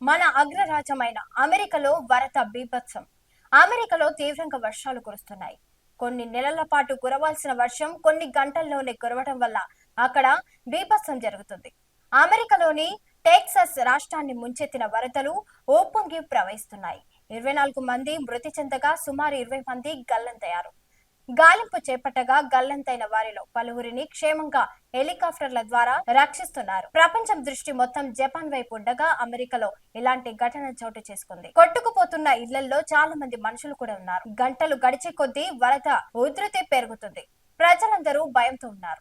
మన అగ్రరాజ్యమైన అమెరికాలో వరద బీభత్సం. అమెరికాలో తీవ్రంగా వర్షాలు కురుస్తున్నాయి. కొన్ని నెలల పాటు కురవాల్సిన వర్షం కొన్ని గంటల్లోనే కురవడం వల్ల అక్కడ బీభత్సం జరుగుతుంది. అమెరికాలోని టెక్సాస్ రాష్ట్రాన్ని ముంచెత్తిన వరదలు ఓపొంగి ప్రవహిస్తున్నాయి. 24 మంది మృతి చెందగా సుమారు 20 మంది గల్లంతయ్యారు. గాలింపు చేపట్టగా గల్లంతైన వారిలో పలువురిని క్షేమంగా హెలికాప్టర్ల ద్వారా రక్షిస్తున్నారు. ప్రపంచం దృష్టి మొత్తం జపాన్ వైపు ఉండగా అమెరికాలో ఇలాంటి ఘటన చోటు చేసుకుంది. కొట్టుకుపోతున్న ఇళ్లలో చాలా మంది మనుషులు కూడా ఉన్నారు. గంటలు గడిచే కొద్దీ వరద ఉధృతి పెరుగుతుంది. ప్రజలందరూ భయంతో ఉన్నారు.